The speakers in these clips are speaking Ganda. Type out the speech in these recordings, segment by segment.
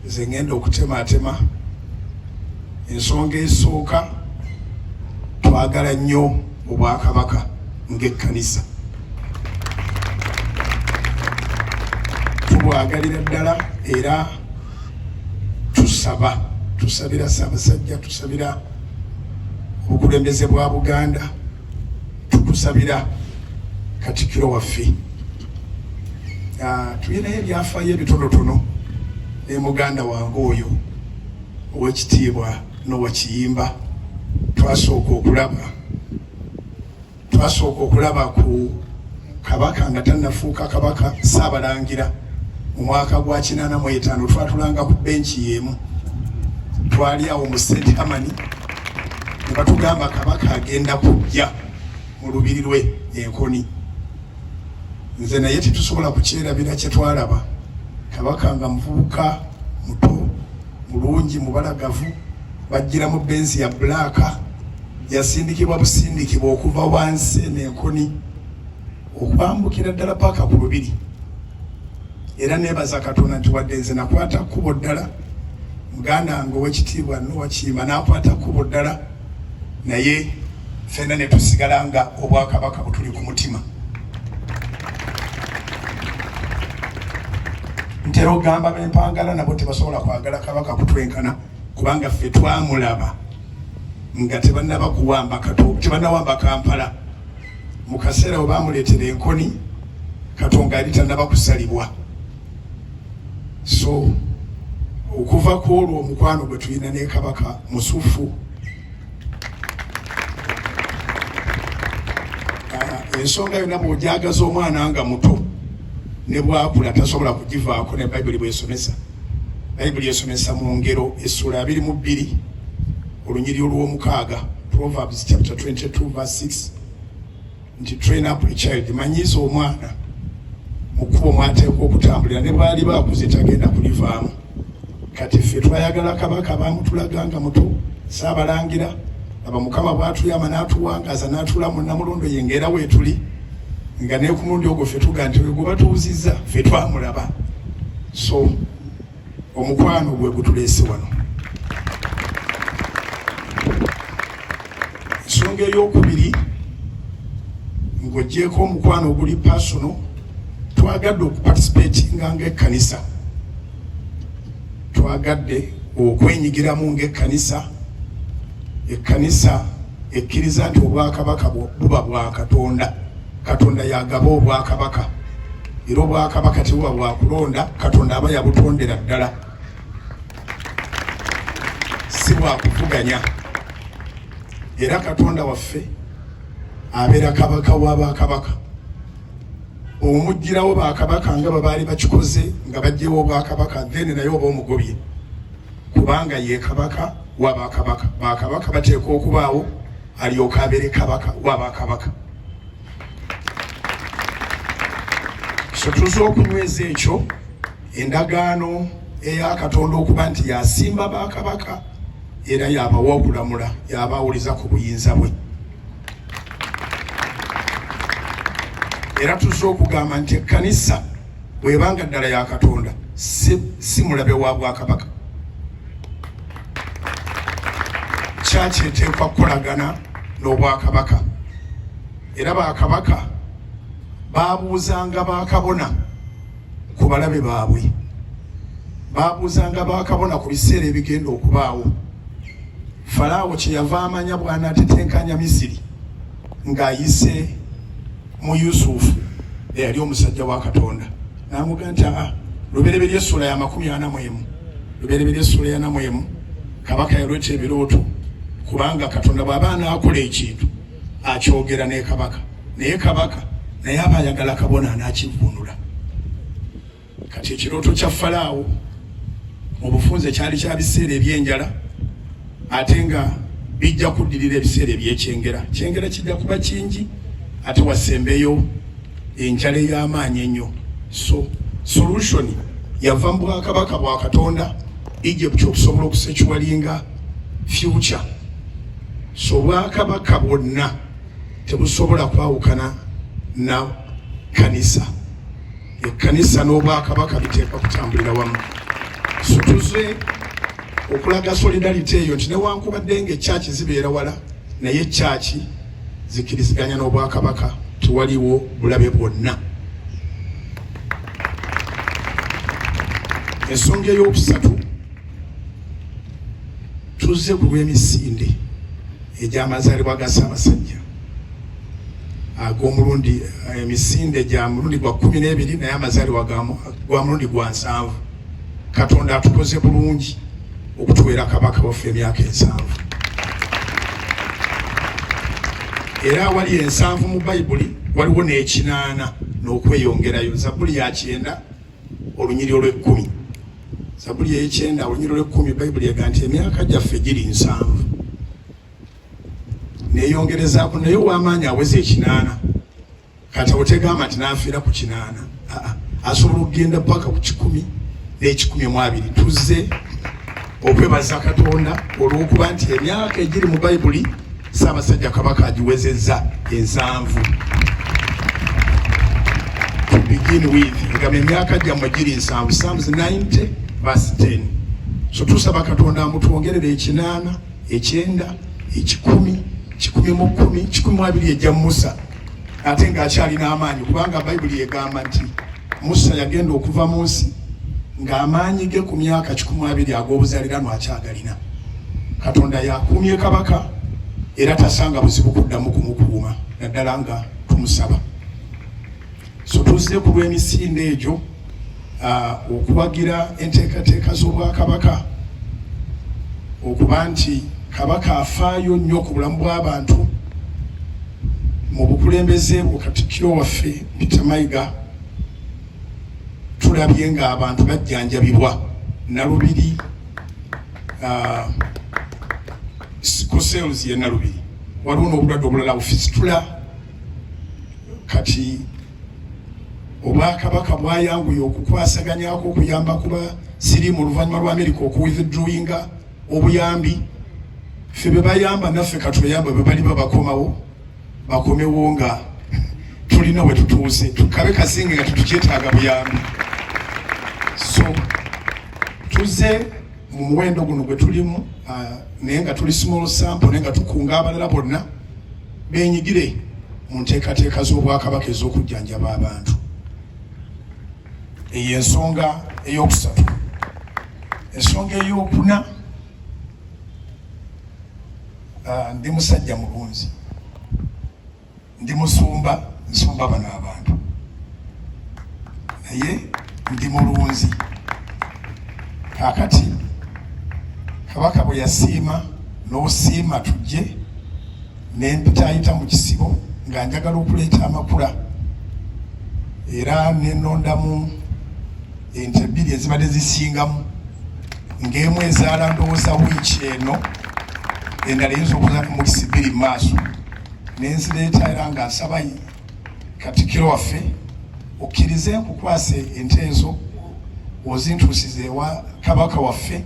nze ngenda okutematema ensonga esooka twagala nnyo obwakabaka ng'ekkanisa tubwagalira ddala era tusabira Ssaabasajja, tusabira obukulembeze bwa Buganda, tukusabira Katikkiro waffe. Tulinayo ebyafaayo ebitonotono ne muganda wange oyo ow'ekitiibwa Noah Kiyimba twasooka okulaba ku kabaka nga tannafuuka kabaka Ssaabalangira mu mwaka gwa 85 twatulanga ku benchi y'emu, twali awo mu St. Hamani ne batugamba kabaka agenda kujja mu lubiri lwe Enkoni. Nze naye tetusobola kukyerabira kye twalaba. Kabaka nga muvubuka muto mulungi mubalagavu, bajjiramu benzi ya blaaka, yasindikibwa busindikibwa okuva wansi n'Enkoni okwambukira ddala paka ku lubiri. Era nebaza Katonda nti wadde nze nakwata kkubo ddala, muganda wange ow'ekitiibwa Noah Kiyimba n'akwata kkubo ddala, naye ffenna ne tusigala nga obwakabaka butuli ku mutima. Ntera ogamba b'empangala nabo tebasobola kwagala kabaka kutwenkana, kubanga ffe twamulaba nga tebannaba kuwamba tebannawamba Kampala. Mu kaseera we baamuleetera Enkoni, Katonga yali tannaba kusalibwa. So okuva ku olwo omukwano gwe tulina ne kabaka musufu. Ensonga yonna bw'ojagaza omwana nga muto ne bwakula tasobola kugivaako, ne Bayibuli bw'esomesa. Bayibuli esomesa mu Ngero essula 22 olunyiri olw'omukaaga, Proverbs chapter 22 verse 6, nti train up a child, manyiza omwana mu kkubo mw'ateekwa okutambulira, ne bw'ali baakuze tagenda kulivaamu. Kati ffe twayagala kabaka baamutulaga nga muto Ssaabalangira, aba Mukama bw'atuyama n'atuwangaza n'atuula mu Namulondo ye ng'era weetuli, nga ne ku mulundi ogwo ffe tuga nti gwe batuwuzizza ffe twamulaba. So omukwano gwe gutuleese wano. Ensonga ey'okubiri, ng'oggyeko omukwano oguli personal, twagadde okuparticipatinga ng'ekkanisa, twagadde okwenyigiramu ng'ekkanisa. Ekkanisa ekkiriza nti obwakabaka buba bwa Katonda. Katonda yagaba obwakabaka, era obwakabaka tebuba bwakulonda, Katonda aba yabutondera ddala, si bwakuvuganya. Era Katonda waffe abeera kabaka w'abakabaka. Omugirawo bakabaka nga babaali bakikoze nga baggyewo obwakabaka, then naye oba omugobye, kubanga ye kabaka w'abakabaka. Bakabaka bateekwa okubaawo alyoka abeere kabaka w'abakabaka. So tuza okunyweza ekyo endagaano eya Katonda okuba nti yasimba bakabaka era yabawa okulamula, yabawuliza ku buyinza bwe. Era tuza okugamba nti ekkanisa bw'ebanga ddala ya Katonda si mulabe wa bwakabaka. Kyaki eteekwa kukolagana n'obwakabaka. Era bakabaka baabuuzanga bakabona ku balabe baabwe, baabuuzanga bakabona ku biseera ebigenda okubaawo. Falaawo kyeyava amanya bw'anaatetenkanya Misiri ng'ayise mu Yusufu eyali omusajja wa Katonda, n'amugamba nti lubereberye essula ya 41, lubereberye essula ya 41, kabaka yalweta ebirooto, kubanga Katonda bw'aba anaakola ekintu akyogera ne kabaka, naye kabaka naye aba ayagala kabona anaakivvuunula. Kati ekirooto kya Falaawo mu bufunze kyali kya biseera ebyenjala, ate nga bijja kuddirira ebiseera ebyekyengera. Kyengera kijja kuba kingi, ate wasembeyo enjala ey'amaanyi ennyo. So solution yava mu bwakabaka bwa Katonda, Egypt okusobola okusekiwalinga future. So bwakabaka bwonna tebusobola kwawukana na kanisa. Ekkanisa n'obwakabaka biteekwa kutambulira wamu. so tuze okulaga solidarity eyo nti newankubadde ng'ekyaki zibeera wala naye ekyaki zikiriziganya n'Obwakabaka tewaliwo bulabe bwonna. Ensonga ey'okusatu tuzze ku lw'emisinde egy'amazaalibwa ga Ssaabasajja ag'omulundi emisinde gya mulundi gwa 12 naye amazaalibwa gwa mulundi gwa 7. Katonda atukoze bulungi okutuweera Kabaka waffe emyaka 7 era wali 7 mu Bayibuli waliwo n'ekinaana n'okweyongerayo. Zabbuli ya 9 olunyiri olw'10. Zabbuli ey'ekyenda olunyiri olw'10 Bayibuli egaa nti emyaka gyaffe giri 7 neeyongerezaako naye ow'amaanyi aweza 8 kati otegamba nti n'afiira ku 8 asobola okugenda paka ku 10 n'ekikumi tuzze okwebaza Katonda olw'okuba nti emyaka egiri mu Bayibuli Ssaabasajja Kabaka agiwezezza 7. To begin with nga emyaka gyammwe giri 7 Psalms 90 verse 10. So tusaba Katonda amutwongerere 8 9 10 11 ejja Musa ate ng'akyalina amaanyi kubanga Bayibuli egamba nti Musa yagenda okuva mu nsi ng'amaanyi ge ku myaka 20 ag'obuzaaliranwa akyagalina. Katonda yakuumye Kabaka era tasanga buzibu kuddamu kumukuuma naddala nga tumusaba. So tuzze ku lw'emisinde egyo okuwagira enteekateeka z'Obwakabaka okuba nti Kabaka afaayo nnyo ku bulamu bw'abantu mu bukulembeze bwe Katikkiro waffe Peter Mayiga tulabye ng'abantu bajjanjabibwa Nalubiri Sales ye Nalubiri waliwo n'obulwadde obulala bufisitula. Kati Obwakabaka bwayanguye okukwasaganyako okuyamba kuba siriimu oluvannyuma lwa Amerika okuwithdrawinga obuyambi ffe be bayamba naffe katuyamba be bali babakomawo bakomewo nga tulina we tutuuse tukabe kasinge nga tutukyetaaga buyambi. So tuzze mu muwendo guno gwe tulimu naye nga tuli small sample naye nga tukunga abalala bonna benyigire mu nteekateeka z'Obwakabaka ez'okujjanjaba abantu. Eyo ensonga ey'okusatu. Ensonga ey'okuna ndi musajja mulunzi ndi musumba nsumba bano abantu naye ndi mulunzi. Kakati Kabaka bwe yasiima n'osiima tujje nempitayita mu kisibo nga njagala okuleeta amakula era nenondamu ente 2 ezibadde zisingamu ng'emu ezaala ndowooza wiiki eno endala eyinza okuza mu kisi 2 mu maaso nenzireeta era nga nsaba Katikkiro waffe okkirize nkukwase ente ezo ozintuusize ewa Kabaka waffe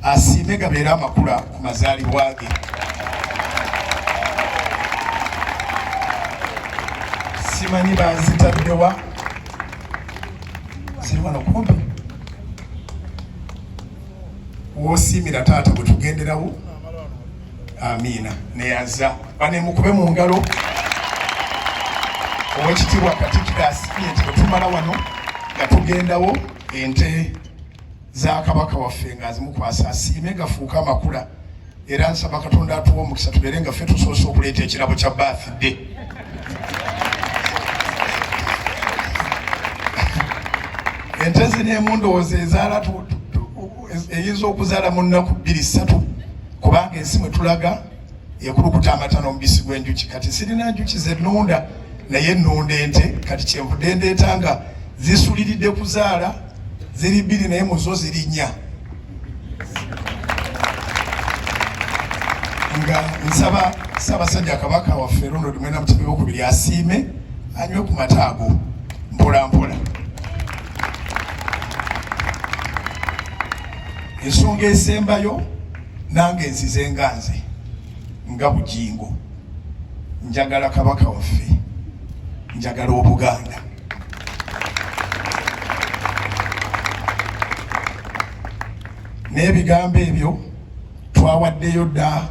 asiime gabeera amakula ku mazaalibwa ge. Simanyi bazitaddewa ziri wano kumpi wosiimira taata bwe tugenderawo. Amiina neyaza banemukube mu ngalo. Owekitiibwa Katikkiro asiimye nti bwetumala wano nga tugendawo ente za Kabaka waffe nga zimukwasa asiime gafuuka amakula era nsaba Katonda atuwa omukisa tubeere nga ffe tusoose okuleeta ekirabo kya birthday. Ente zino emu ndowooza ezaala eyinza okuzaala mu nnaku 2-3 kubanga ensi mwe tulaga ekulukuta amata n'omubisi gw'enjuki. Kati sirina njuki ze nnunda naye nnunda ente kati kyenvudde ndeeta nga zisuliridde kuzaala ziri 2 naye mu zo ziri 4 nga nsaba Ssaabasajja Kabaka waffe Ronald Mwenda Mutebi II asiime anywe ku mata ago mpola mpola. Ensonga esembayo nange nzize nga nze nga Bujingo njagala Kabaka waffe njagala Obuganda. n'ebigambo ebyo twawaddeyo dda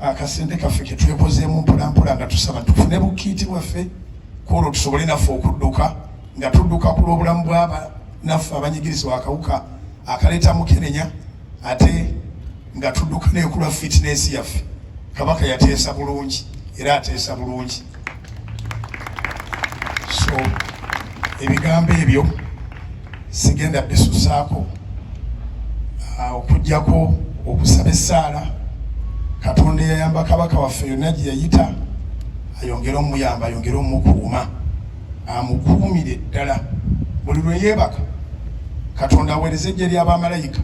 akasente kaffe ke twekozeemu mpolampola nga tusaba tufune bukiiti bwaffe kwolwo tusobole naffe okudduka nga tudduka ku lw'obulamu bw'abanaffe abanyigirizibwa akawuka akaleeta mukenenya ate nga tudduka nekulwa fitness yaffe. Kabaka yateesa bulungi era ateesa bulungi. So ebigambo ebyo sigenda bisusaako okujjako okusaba essaala Katonda yayamba kabaka waffe yonna gye yayita ayongere omuyamba ayongere omukuuma amukuumire ddala buli lwe yeebaka Katonda aweereze eggye ly'abamalayika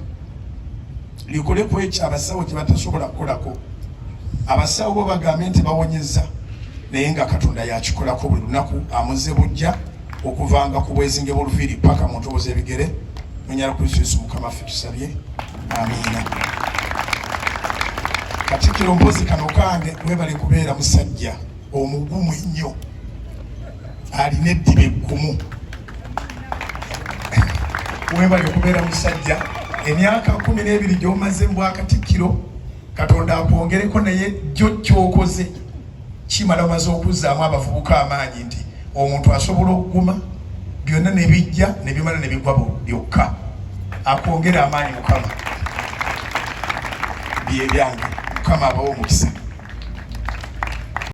likole ku ekyo abasawo gye batasobola kukolako. Abasawo bo bagambe nti bawonyezza naye nga Katonda yakikolako buli lunaku amuze bujja okuvanga ku bwezinge bw'oluviiri paka mu ntobo z'ebigere munyala Kristo Yesu Mukama ffe tusabye amiina. Katikkiro mpozi kano kange webale kubeera musajja omugumu ennyo alina eddiba eggumu. Webale kubeera musajja emyaka 12 gy'omaze mu bwakatikkiro Katonda akwongereko naye jjo kyokoze kimala omaze okuzzaamu abavubuka amaanyi nti omuntu asobola okuguma byonna ne bijja ne bimala ne bigwa byokka. Akwongera amaanyi Mukama bye byange Mukama abawo omukisa.